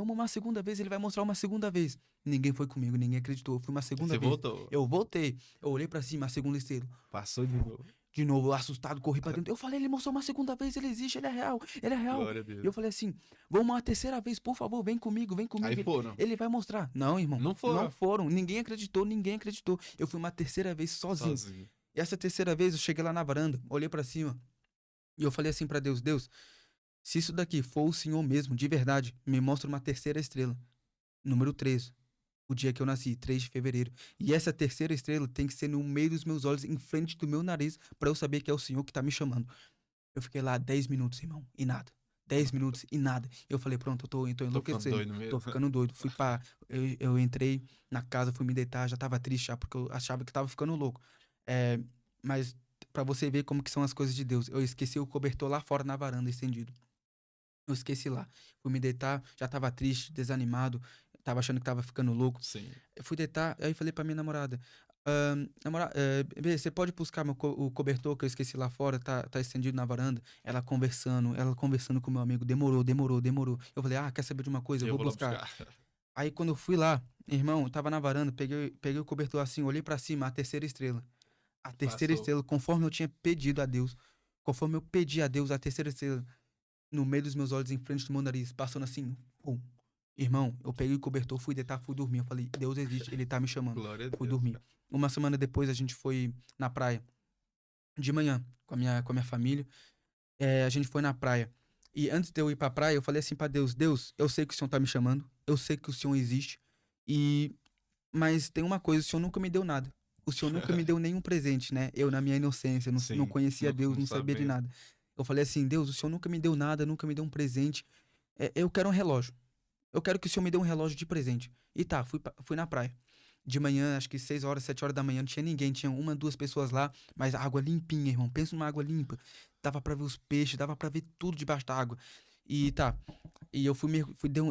ele vai mostrar uma segunda vez. Ninguém foi comigo, ninguém acreditou. Eu fui uma segunda Você vez. voltou. Eu voltei, eu olhei pra cima, a segunda estrela. Passou de novo. De novo, eu assustado, corri pra dentro. Eu falei, ele mostrou uma segunda vez, ele existe, ele é real, ele é real. Glória a E eu Deus. falei assim, vamos uma terceira vez, por favor, vem comigo, Aí foram. ele vai mostrar. Não, irmão, Não não foram. foram, ninguém acreditou, ninguém acreditou. Eu fui uma terceira vez sozinho. Sozinho. E essa terceira vez eu cheguei lá na varanda, olhei pra cima e eu falei assim pra Deus, Deus, se isso daqui for o Senhor mesmo, de verdade, me mostra uma terceira estrela, número 3, o dia que eu nasci, 3 de fevereiro. E essa terceira estrela tem que ser no meio dos meus olhos, em frente do meu nariz, pra eu saber que é o Senhor que tá me chamando. Eu fiquei lá 10 minutos, irmão, e nada. 10 minutos e nada. Eu falei, pronto, eu tô Tô ficando enlouquecendo. doido Tô mesmo. ficando doido. Eu entrei na casa, fui me deitar, já tava triste já, porque eu achava que tava ficando louco. É, mas pra você ver como que são as coisas de Deus, eu esqueci o cobertor lá fora na varanda estendido. Eu esqueci lá. Fui me deitar, já tava triste, desanimado, tava achando que tava ficando louco. Sim. Eu fui deitar, aí falei pra minha namorada, Bê, você pode buscar o cobertor que eu esqueci lá fora, tá estendido na varanda? Ela conversando com meu amigo, demorou. Eu falei, quer saber de uma coisa? Eu Eu vou vou lá buscar. buscar. Aí quando eu fui lá, irmão, eu tava na varanda, peguei o cobertor assim, olhei pra cima, a terceira estrela. A terceira Passou. estrela, conforme eu tinha pedido a Deus, conforme eu pedi a Deus, a terceira estrela, no meio dos meus olhos, em frente do meu nariz, passando assim, pum. Irmão, eu peguei o cobertor, fui deitar, fui dormir. Eu falei, Deus existe, ele tá me chamando. Glória a Fui Deus, dormir. cara. Uma semana depois, a gente foi na praia, de manhã, com a minha família. A gente foi na praia. E antes de eu ir pra praia, eu falei assim pra Deus, Deus, eu sei que o Senhor tá me chamando, eu sei que o Senhor existe, e mas tem uma coisa, o Senhor nunca me deu nada. O Senhor nunca me deu nenhum presente, né? Eu, na minha inocência, não Sim. conhecia Não, Deus, não não sabia de sabendo. nada. Eu falei assim, Deus, o Senhor nunca me deu nada, nunca me deu um presente. Eu quero um relógio. Eu quero que o Senhor me dê um relógio de presente. E tá, fui na praia. De manhã, acho que 6 horas, 7 horas da manhã, não tinha ninguém. Tinha uma, duas pessoas lá, mas a água limpinha, irmão. Pensa numa água limpa. Dava pra ver os peixes, dava pra ver tudo debaixo da água. E tá. E eu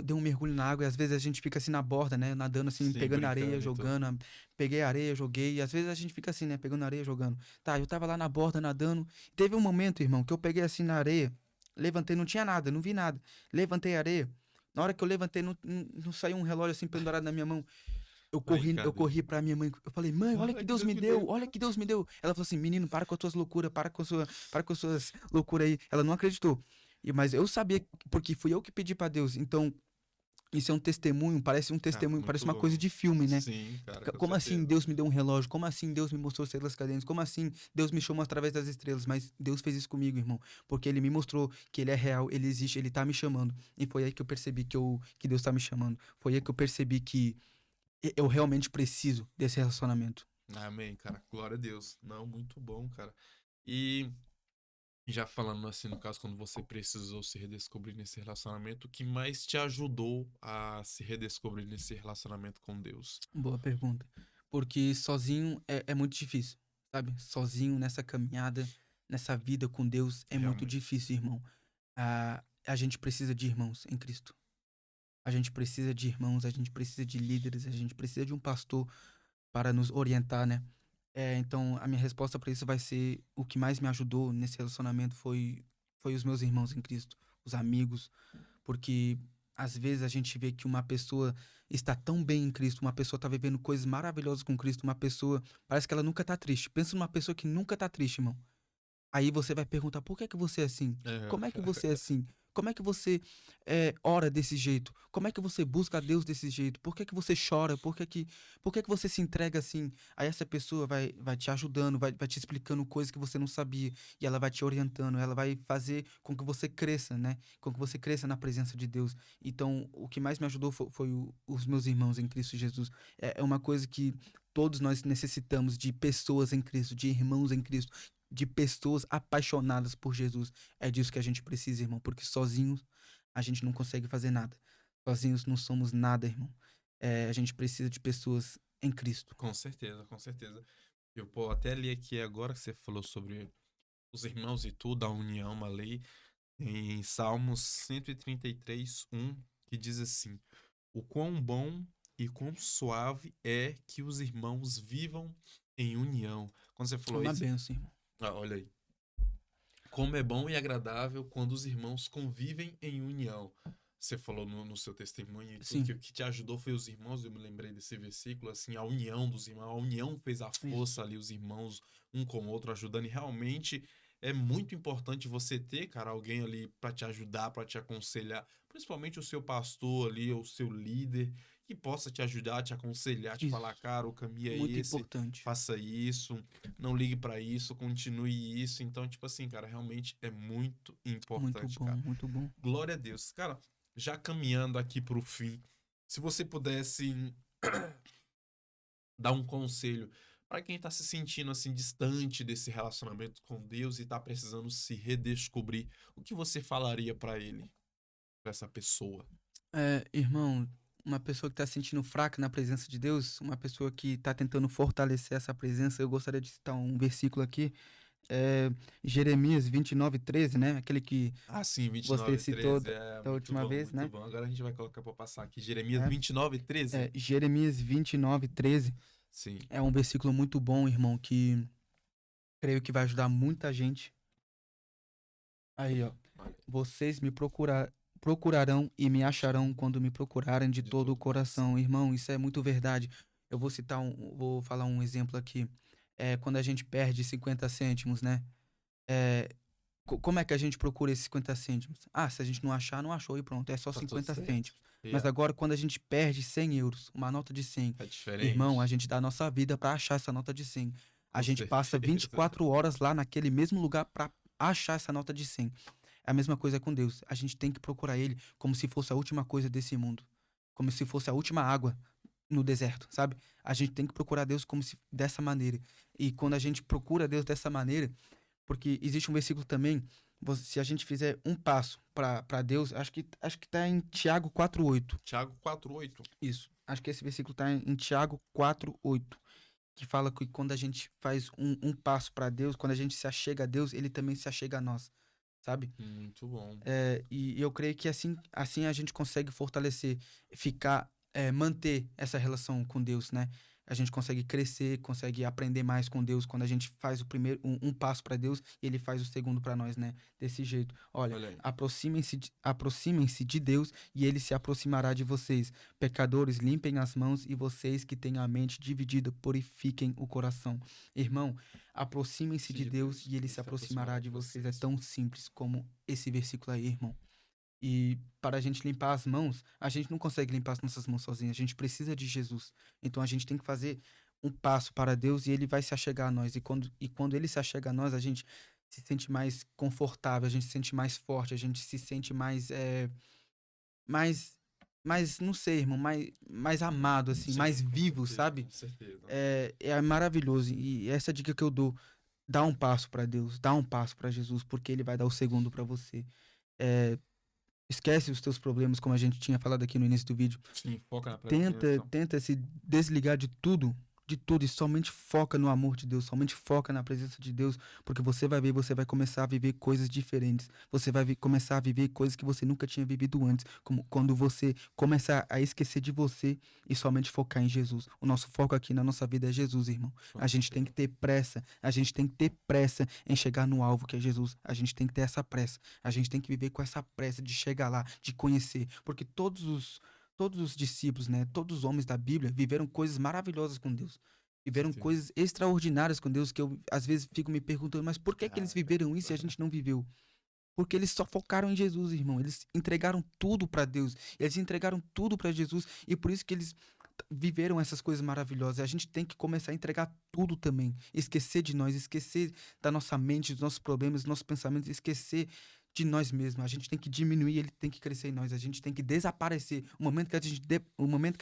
dei um mergulho na água, e às vezes a gente fica assim na borda, né? Nadando assim, Sim, pegando areia, brincando e tudo. jogando. Peguei areia, joguei. E às vezes a gente fica assim, né? Pegando areia, jogando. Tá, eu tava lá na borda nadando. Teve um momento, irmão, que eu peguei assim na areia, levantei, não tinha nada, não vi nada. Levantei a areia. Na hora que eu levantei, não saiu um relógio assim pendurado na minha mão. Aí, Eu cadê? corri pra minha mãe. Eu falei, mãe, olha que Olha que Deus Deus me me deu, deu. olha que Deus me deu. Ela falou assim, menino, para com as suas loucuras, para com as suas loucuras aí. Ela não acreditou. Mas eu sabia, porque fui eu que pedi pra Deus. Então, isso é um Cara, testemunho, parece muito uma coisa louco. de filme, né? Sim, cara, com Como assim certeza. Deus me deu um relógio? Como assim Deus me mostrou estrelas cadentes? Como assim Deus me chamou através das estrelas? Mas Deus fez isso comigo, irmão. Porque ele me mostrou que ele é real, ele existe, ele tá me chamando. E foi aí que eu percebi que Deus tá me chamando. Foi aí que eu percebi que eu realmente preciso desse relacionamento. Amém, cara. Glória a Deus. Não, muito bom, cara. E já falando assim, no caso, quando você precisou se redescobrir nesse relacionamento, o que mais te ajudou a se redescobrir nesse relacionamento com Deus? Boa pergunta. Porque sozinho é muito difícil, sabe? Sozinho nessa caminhada, nessa vida com Deus é muito Realmente. difícil, irmão. A gente precisa de irmãos em Cristo. A gente precisa de irmãos, a gente precisa de líderes, a gente precisa de um pastor para nos orientar, né? Então, a minha resposta para isso vai ser: o que mais me ajudou nesse relacionamento foi os meus irmãos em Cristo, os amigos, porque às vezes a gente vê que uma pessoa está tão bem em Cristo, uma pessoa está vivendo coisas maravilhosas com Cristo, uma pessoa parece que ela nunca tá triste. Pensa numa pessoa que nunca tá triste, irmão. Aí você vai perguntar: por que que você é assim? É, Como é que você é assim? Como é que você ora desse jeito? Como é que você busca a Deus desse jeito? Por que que você chora? Por que que você se entrega assim? Aí essa pessoa vai te ajudando, vai te explicando coisas que você não sabia. E ela vai te orientando, ela vai fazer com que você cresça, né? Com que você cresça na presença de Deus. Então, o que mais me ajudou foi os meus irmãos em Cristo Jesus. É uma coisa que todos nós necessitamos, de pessoas em Cristo, de irmãos em Cristo, de pessoas apaixonadas por Jesus. É disso que a gente precisa, irmão, porque sozinhos a gente não consegue fazer nada. Sozinhos não somos nada, irmão. A gente precisa de pessoas em Cristo. com certeza, com certeza. Eu pô, até li aqui agora que você falou sobre os irmãos e tudo, a união, uma lei, em Salmos 133, 1, que diz assim: o quão bom e quão suave é que os irmãos vivam em união. Quando você É falou uma isso, benção, irmão. olha aí. Como é bom e agradável quando os irmãos convivem em união. Você falou no seu testemunho e tudo que Sim, o que te ajudou foi os irmãos. Eu me lembrei desse versículo, assim, a união dos irmãos. A união fez a isso. força ali, os irmãos um com o outro ajudando. E realmente é muito importante você ter, cara, alguém ali para te ajudar, para te aconselhar. Principalmente o seu pastor ali, ou o seu líder, que possa te ajudar, te aconselhar, te falar, Isso. cara, o caminho é Muito esse, importante. faça isso, não ligue pra isso, continue isso. Então, tipo assim, cara, realmente é muito Muito importante, bom, cara. muito bom. Glória a Deus. Cara, já caminhando aqui pro fim, se você pudesse dar um conselho para quem tá se sentindo assim distante desse relacionamento com Deus e tá precisando se redescobrir, o que você falaria pra ele, pra essa pessoa? Irmão, uma pessoa que está se sentindo fraca na presença de Deus, uma pessoa que está tentando fortalecer essa presença, eu gostaria de citar um versículo aqui, é Jeremias 29:13, né? Aquele que Ah, sim, você 29, citou 13. da É da muito última bom, vez, muito né? bom. Agora a gente vai colocar pra passar aqui. Jeremias É, 29, 13. Jeremias 29:13 Sim. é um versículo muito bom, irmão, que creio que vai ajudar muita gente. Aí, ó. Olha, Vocês procurarão e me acharão quando me procurarem de de todo o todo o coração. coração. Irmão, isso é muito verdade. Vou falar um exemplo aqui. Quando a gente perde 50 cêntimos, né? É, como é que a gente procura esses 50 cêntimos? Ah, se a gente não achar, não achou e pronto, é só Tá tudo 50 certo. cêntimos. Mas Yeah. agora, quando a gente perde 100 euros, uma nota de 100, É irmão, a diferente. gente dá a nossa vida para achar essa nota de 100. A Com gente passa certeza. 24 horas lá naquele mesmo lugar para achar essa nota de 100. É a mesma coisa com Deus. A gente tem que procurar Ele como se fosse a última coisa desse mundo. Como se fosse a última água no deserto, sabe? A gente tem que procurar Deus como se dessa maneira. E quando a gente procura Deus dessa maneira, porque existe um versículo também, se a gente fizer um passo para Deus, acho que tá em Tiago 4:8. Tiago 4:8. Isso. Acho que esse versículo tá em Tiago 4:8, que fala que quando a gente faz um passo para Deus, quando a gente se achega a Deus, ele também se achega a nós, sabe? Muito bom. E eu creio que assim a gente consegue fortalecer, manter essa relação com Deus, né? A gente consegue crescer, consegue aprender mais com Deus quando a gente faz um passo para Deus e ele faz o segundo para nós, né? Desse jeito. Olha, Olha aí. aproximem-se de Deus e ele se aproximará de vocês. Pecadores, limpem as mãos e vocês que têm a mente dividida, purifiquem o coração. Irmão, aproximem-se Se de de Deus Deus, e ele ele se se aproximará aproximará de de vocês. É vocês. tão simples como esse versículo aí, irmão. E para a gente limpar as mãos, a gente não consegue limpar as nossas mãos sozinhos. A gente precisa de Jesus. Então a gente tem que fazer um passo para Deus e ele vai se achegar a nós. E quando ele se achega a nós, a gente se sente mais confortável, a gente se sente mais forte, a gente se sente mais mais, não sei, irmão, mais amado, assim, Sim, mais vivo, sabe? com certeza. É maravilhoso. E essa dica que eu dou, dá um passo pra Deus, dá um passo pra Jesus, porque ele vai dar o segundo pra você. É, esquece os teus problemas, como a gente tinha falado aqui no início do vídeo. Sim, foca na Tenta, presença. tenta se desligar de tudo, e somente foca no amor de Deus, somente foca na presença de Deus, porque você vai ver, você vai começar a viver coisas diferentes. Você vai começar a viver coisas que você nunca tinha vivido antes, como quando você começar a esquecer de você e somente focar em Jesus. O nosso foco aqui na nossa vida é Jesus, irmão. Com A gente tem certeza. que ter pressa, a gente tem que ter pressa em chegar no alvo que é Jesus. A gente tem que ter essa pressa. A gente tem que viver com essa pressa de chegar lá, de conhecer, porque todos os discípulos, né, todos os homens da Bíblia viveram coisas maravilhosas com Deus. Com Viveram certeza. coisas extraordinárias com Deus que eu às vezes fico me perguntando, mas por que que eles Cara, viveram isso e a gente não viveu? Porque eles só focaram em Jesus, irmão. Eles entregaram tudo para Deus. Eles entregaram tudo para Jesus e por isso que eles viveram essas coisas maravilhosas. A gente tem que começar a entregar tudo também. Esquecer de nós, esquecer da nossa mente, dos nossos problemas, dos nossos pensamentos, esquecer de nós mesmos. A gente tem que diminuir, ele tem que crescer em nós. A gente tem que desaparecer. O momento que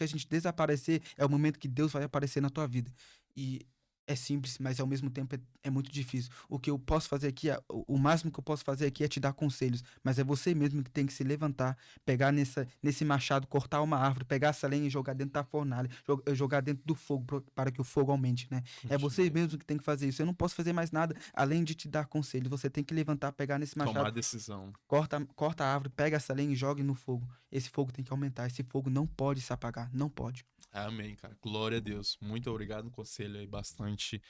a gente desaparecer é o momento que Deus vai aparecer na tua vida. E é simples, mas ao mesmo tempo é muito difícil. O que eu posso fazer aqui, o máximo que eu posso fazer aqui é te dar conselhos, mas é você mesmo que tem que se levantar, pegar nesse machado, cortar uma árvore, pegar essa lenha e jogar dentro da fornalha, jogar dentro do fogo para que o fogo aumente, né? É você continue. mesmo que tem que fazer isso. Eu não posso fazer mais nada além de te dar conselhos. Você tem que levantar, pegar nesse Tomar machado, a decisão. corta a árvore, pega essa lenha e joga no fogo. Esse fogo tem que aumentar. Esse fogo não pode se apagar. Não pode. Amém, cara. Glória a Deus. Muito obrigado. Um conselho aí bastante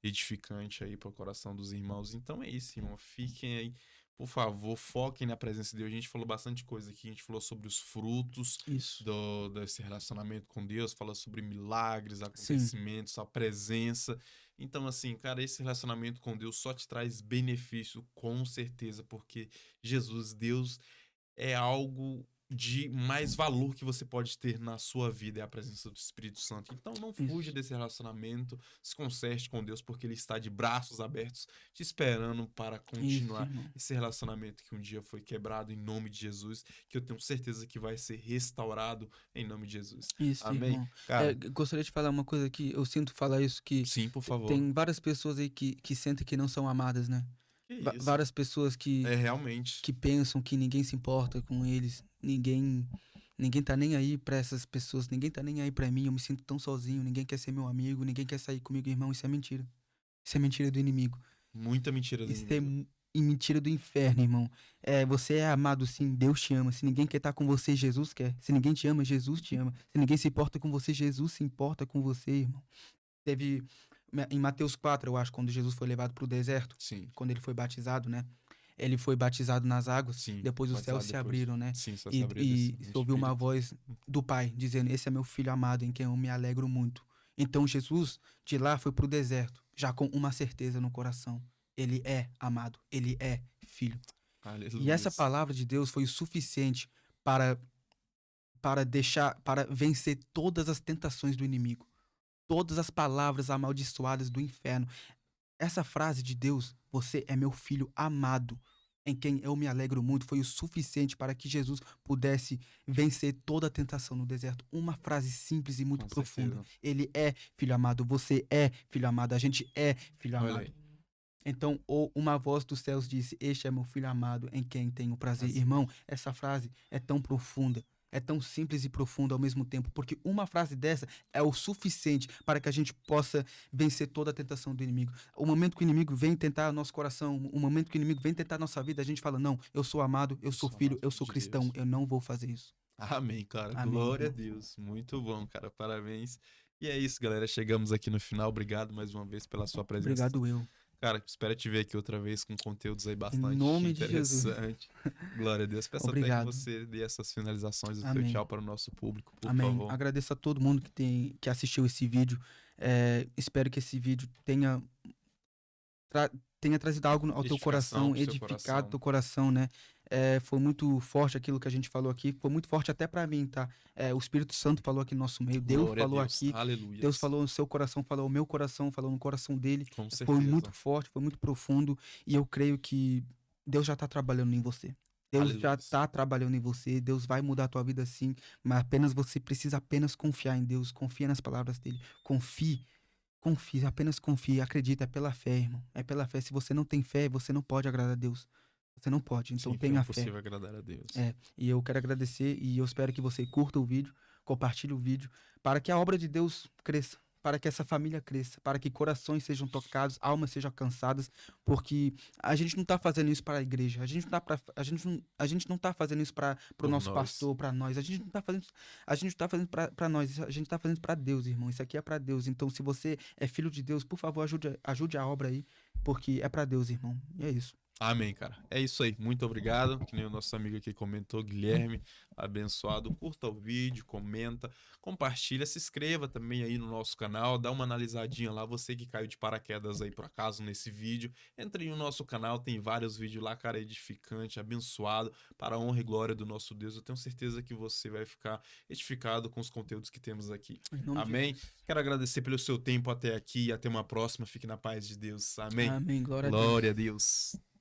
edificante aí para o coração dos irmãos. Então é isso, irmão. Fiquem aí, por favor, foquem na presença de Deus. A gente falou bastante coisa aqui. A gente falou sobre os frutos Isso. desse relacionamento com Deus, falou sobre milagres, Sim. acontecimentos, a presença. Então, assim, cara, esse relacionamento com Deus só te traz benefício, com certeza, porque Jesus, Deus, é algo de mais valor que você pode ter na sua vida, é a presença do Espírito Santo. Então não fuja Isso. desse relacionamento, se conserte com Deus, porque Ele está de braços abertos, te esperando para Isso, continuar irmão. esse relacionamento que um dia foi quebrado em nome de Jesus, que eu tenho certeza que vai ser restaurado em nome de Jesus. Isso, Amém? irmão. Cara, Gostaria de falar uma coisa aqui. Eu sinto falar isso, que sim, por favor. tem várias pessoas aí que sentem que não são amadas, né? Que isso? Várias pessoas É realmente. que pensam que ninguém se importa com eles, ninguém tá nem aí pra essas pessoas, ninguém tá nem aí pra mim, eu me sinto tão sozinho, ninguém quer ser meu amigo, ninguém quer sair comigo, irmão, isso é mentira. Isso é mentira do inimigo. Muita mentira do Isso é inimigo. mentira do inferno, irmão. Você é amado sim, Deus te ama. Se ninguém quer estar com você, Jesus quer. Se ninguém te ama, Jesus te ama. Se ninguém se importa com você, Jesus se importa com você, irmão. Teve em Mateus 4, eu acho, quando Jesus foi levado para o deserto, Sim, quando ele foi batizado, né? Ele foi batizado nas águas, sim. depois os céus Batizado se depois. abriram, né? Sim, só se E, abrir desse e se ouviu uma espírito. voz do Pai dizendo: Esse é meu filho amado, em quem eu me alegro muito. Então Jesus de lá foi para o deserto, já com uma certeza no coração: Ele é amado, ele é filho. E Aleluia. essa palavra de Deus foi o suficiente para para vencer todas as tentações do inimigo, todas as palavras amaldiçoadas do inferno. Essa frase de Deus, você é meu filho amado, em quem eu me alegro muito, foi o suficiente para que Jesus pudesse vencer toda a tentação no deserto. Uma frase simples e muito Com profunda. certeza. Ele é filho amado, você é filho amado, a gente é filho Olha amado. aí. Então, uma voz dos céus disse: Este é meu filho amado, em quem tenho prazer. Prazer. Irmão, essa frase é tão profunda, é tão simples e profunda ao mesmo tempo, porque uma frase dessa é o suficiente para que a gente possa vencer toda a tentação do inimigo. O momento que o inimigo vem tentar nosso coração, o momento que o inimigo vem tentar nossa vida, a gente fala: Não, eu sou amado, eu sou Sou filho, amado eu sou de cristão, Deus. eu não vou fazer isso. Amém, cara. Amém, Glória a irmão. Deus. Muito bom, cara. Parabéns. E é isso, galera. Chegamos aqui no final. Obrigado mais uma vez pela sua presença. Obrigado, eu. Cara, espero te ver aqui outra vez com conteúdos aí Em bastante nome de Jesus. interessantes. Glória a Deus. Peço até que Obrigado. você dê essas finalizações do teu Amém. tchau para o nosso público, por Amém. favor. Agradeço a todo mundo que assistiu esse vídeo. Espero que esse vídeo tenha trazido algo ao teu Edificação coração, pro seu edificado coração. teu coração, né? Foi muito forte aquilo que a gente falou aqui, foi muito forte até pra mim, tá? O Espírito Santo falou aqui no nosso meio, Deus Glória a falou Deus. aqui, Aleluia. Deus falou no seu coração, falou no meu coração, falou no coração dele. Com Foi muito certeza. forte, foi muito profundo, e eu creio que Deus já tá trabalhando em você. Deus já Aleluia. tá trabalhando em você, Deus vai mudar a tua vida sim, mas apenas você precisa apenas confiar em Deus, confia nas palavras dele, confie, confie, apenas confie, acredita, é pela fé, irmão, é pela fé. Se você não tem fé, você não pode agradar a Deus, você não pode, então Sem fé é tenha fé. impossível agradar a Deus. É, e eu quero agradecer e eu espero que você curta o vídeo, compartilhe o vídeo, para que a obra de Deus cresça, para que essa família cresça, para que corações sejam tocados, almas sejam alcançadas, porque a gente não está fazendo isso para a igreja, a gente não tá fazendo isso para o Por nosso nós. pastor, para nós, a gente não tá fazendo para nós, a gente está fazendo para Deus, irmão. Isso aqui é para Deus. Então, se você é filho de Deus, por favor, ajude a obra aí, porque é para Deus, irmão. E é isso. Amém, cara. É isso aí. Muito obrigado. Que nem o nosso amigo aqui comentou, Guilherme, abençoado. Curta o vídeo, comenta, compartilha, se inscreva também aí no nosso canal, dá uma analisadinha lá. Você que caiu de paraquedas aí por acaso nesse vídeo, entre no nosso canal, tem vários vídeos lá, cara, edificante, abençoado, para a honra e glória do nosso Deus. Eu tenho certeza que você vai ficar edificado com os conteúdos que temos aqui. Em nome de Amém. Jesus. Quero agradecer pelo seu tempo até aqui e até uma próxima. Fique na paz de Deus. Amém. Amém. Glória a Glória a Deus. Deus.